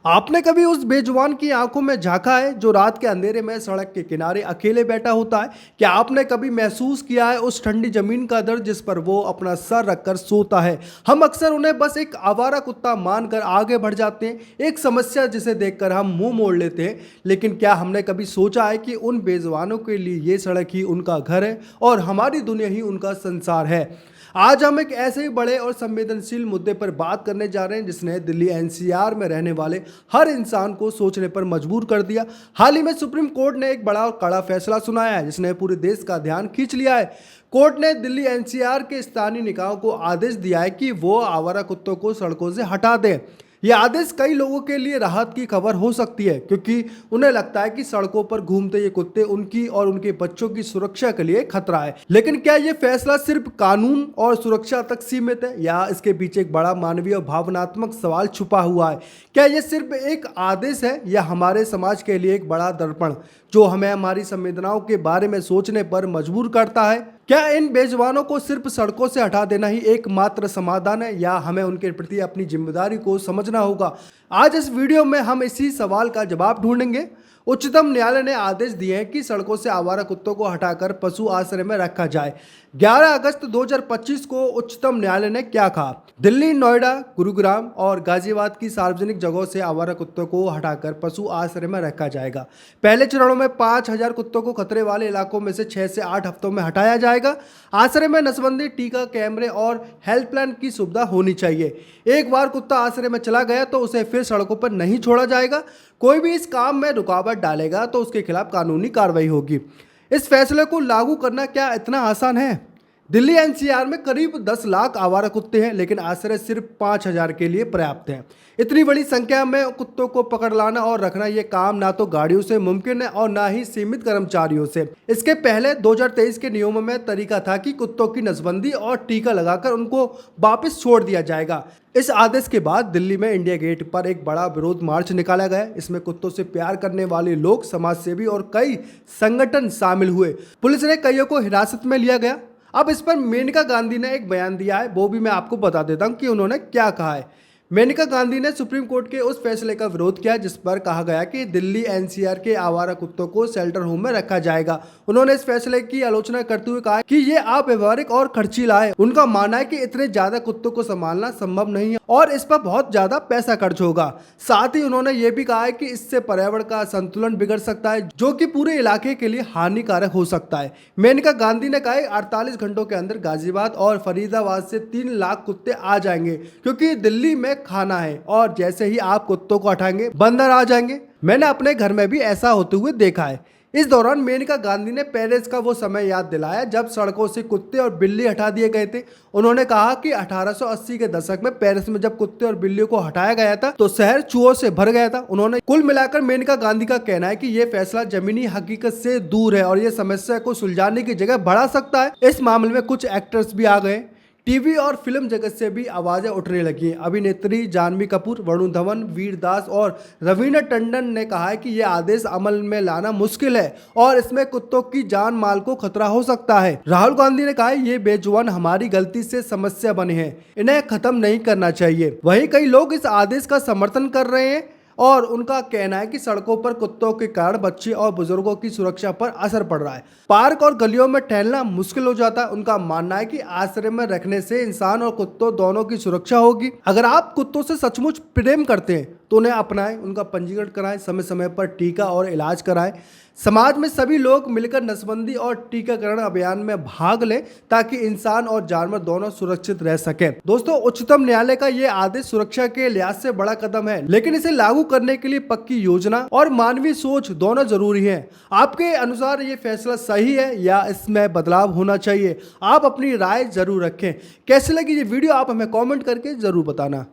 आपने कभी उस बेजुबान की आंखों में झांका है जो रात के अंधेरे में सड़क के किनारे अकेले बैठा होता है? क्या आपने कभी महसूस किया है उस ठंडी जमीन का दर्द जिस पर वो अपना सर रखकर सोता है? हम अक्सर उन्हें बस एक आवारा कुत्ता मानकर आगे बढ़ जाते हैं, एक समस्या जिसे देखकर हम मुंह मोड़ लेते हैं। लेकिन क्या हमने कभी सोचा है कि उन बेजुबानों के लिए ये सड़क ही उनका घर है और हमारी दुनिया ही उनका संसार है? आज हम एक ऐसे ही बड़े और संवेदनशील मुद्दे पर बात करने जा रहे हैं जिसने दिल्ली एनसीआर में रहने वाले हर इंसान को सोचने पर मजबूर कर दिया। हाल ही में सुप्रीम कोर्ट ने एक बड़ा और कड़ा फैसला सुनाया है जिसने पूरे देश का ध्यान खींच लिया है। कोर्ट ने दिल्ली एनसीआर के स्थानीय निकायों को आदेश दिया है कि वो आवारा कुत्तों को सड़कों से हटा दें। यह आदेश कई लोगों के लिए राहत की खबर हो सकती है क्योंकि उन्हें लगता है कि सड़कों पर घूमते ये कुत्ते उनकी और उनके बच्चों की सुरक्षा के लिए खतरा है। लेकिन क्या ये फैसला सिर्फ कानून और सुरक्षा तक सीमित है या इसके पीछे एक बड़ा मानवीय और भावनात्मक सवाल छुपा हुआ है? क्या ये सिर्फ एक आदेश है या हमारे समाज के लिए एक बड़ा दर्पण जो हमें हमारी संवेदनाओं के बारे में सोचने पर मजबूर करता है? क्या इन बेजुबानों को सिर्फ सड़कों से हटा देना ही एकमात्र समाधान है या हमें उनके प्रति अपनी जिम्मेदारी को समझना होगा? आज इस वीडियो में हम इसी सवाल का जवाब ढूंढेंगे। उच्चतम न्यायालय ने आदेश दिए हैं कि सड़कों से आवारा कुत्तों को हटाकर पशु आश्रय में रखा जाए। 11 अगस्त 2025 को उच्चतम न्यायालय ने क्या कहा? दिल्ली, नोएडा, गुरुग्राम और गाजियाबाद की सार्वजनिक जगहों से आवारा कुत्तों को हटाकर पशु आश्रय में रखा जाएगा। पहले चरणों में 5,000 कुत्तों को खतरे वाले इलाकों में से 6 से 8 हफ्तों में हटाया जाएगा। आश्रय में नसबंदी, टीका, कैमरे और हेल्पलाइन की सुविधा होनी चाहिए। एक बार कुत्ता आश्रय में चला गया तो उसे फिर सड़कों पर नहीं छोड़ा जाएगा। कोई भी इस काम में रुकावट डालेगा तो उसके खिलाफ कानूनी कार्रवाई होगी। इस फैसले को लागू करना क्या इतना आसान है? दिल्ली एनसीआर में करीब 10 लाख आवारा कुत्ते हैं लेकिन आश्रय सिर्फ 5,000 के लिए पर्याप्त है। इतनी बड़ी संख्या में कुत्तों को पकड़ लाना और रखना ये काम ना तो गाड़ियों से मुमकिन है और ना ही सीमित कर्मचारियों से। इसके पहले 2023 के नियमों में तरीका था कि कुत्तों की नसबंदी और टीका लगाकर उनको वापस छोड़ दिया जाएगा। इस आदेश के बाद दिल्ली में इंडिया गेट पर एक बड़ा विरोध मार्च निकाला गया। इसमें कुत्तों से प्यार करने वाले लोग, समाजसेवी और कई संगठन शामिल हुए। पुलिस ने कईयों को हिरासत में लिया गया। अब इस पर मेनका गांधी ने एक बयान दिया है, वो भी मैं आपको बता देता हूं कि उन्होंने क्या कहा है। मेनका गांधी ने सुप्रीम कोर्ट के उस फैसले का विरोध किया जिस पर कहा गया कि दिल्ली एनसीआर के आवारा कुत्तों को शेल्टर होम में रखा जाएगा। उन्होंने इस फैसले की आलोचना करते हुए कहा कि ये अव्यवहारिक और खर्चीला है। उनका मानना है कि इतने ज्यादा कुत्तों को संभालना संभव नहीं है और इस पर बहुत ज्यादा पैसा खर्च होगा। साथ ही उन्होंने ये भी कहा है कि इससे पर्यावरण का संतुलन बिगड़ सकता है जो कि पूरे इलाके के लिए हानिकारक हो सकता है। मेनका गांधी ने कहा 48 घंटों के अंदर गाजियाबाद और फरीदाबाद से 3 लाख कुत्ते आ जाएंगे क्योंकि दिल्ली में खाना है और जैसे ही आप कुत्तों को हटाएंगे बंदर आ जाएंगे। मैंने अपने घर में भी ऐसा होते हुए देखा है। इस दौरान मेनका गांधी ने पेरिस का वो समय याद दिलाया जब सड़कों से कुत्ते और बिल्ली हटा दिए गए थे। उन्होंने कहा कि 1880 के दशक में पेरिस में जब कुत्ते और बिल्लियों को हटाया गया था तो शहर चूहों से भर गया था। उन्होंने कुल मिलाकर मेनका गांधी का कहना है कि ये फैसला जमीनी हकीकत से दूर है और ये समस्या को सुलझाने की जगह बढ़ा सकता है। इस मामले में कुछ एक्टर्स भी आ गए। टीवी और फिल्म जगत से भी आवाजें उठने लगी। अभिनेत्री जानवी कपूर, वरुण धवन, वीर दास और रवीना टंडन ने कहा है कि यह आदेश अमल में लाना मुश्किल है और इसमें कुत्तों की जान माल को खतरा हो सकता है। राहुल गांधी ने कहा है ये बेजुबान हमारी गलती से समस्या बने हैं, इन्हें खत्म नहीं करना चाहिए। वहीं कई लोग इस आदेश का समर्थन कर रहे हैं और उनका कहना है कि सड़कों पर कुत्तों के कारण बच्चे और बुजुर्गों की सुरक्षा पर असर पड़ रहा है। पार्क और गलियों में टहलना मुश्किल हो जाता है। उनका मानना है कि आश्रय में रखने से इंसान और कुत्तों दोनों की सुरक्षा होगी। अगर आप कुत्तों से सचमुच प्रेम करते हैं तो उन्हें अपनाएं, उनका पंजीकरण कराएं, समय समय पर टीका और इलाज कराएं। समाज में सभी लोग मिलकर नसबंदी और टीकाकरण अभियान में भाग लें ताकि इंसान और जानवर दोनों सुरक्षित रह सकें। दोस्तों, उच्चतम न्यायालय का ये आदेश सुरक्षा के लिहाज से बड़ा कदम है लेकिन इसे लागू करने के लिए पक्की योजना और मानवीय सोच दोनों जरूरी है। आपके अनुसार ये फैसला सही है या इसमें बदलाव होना चाहिए? आप अपनी राय जरूर रखें। कैसे लगी ये वीडियो आप हमें कॉमेंट करके जरूर बताना।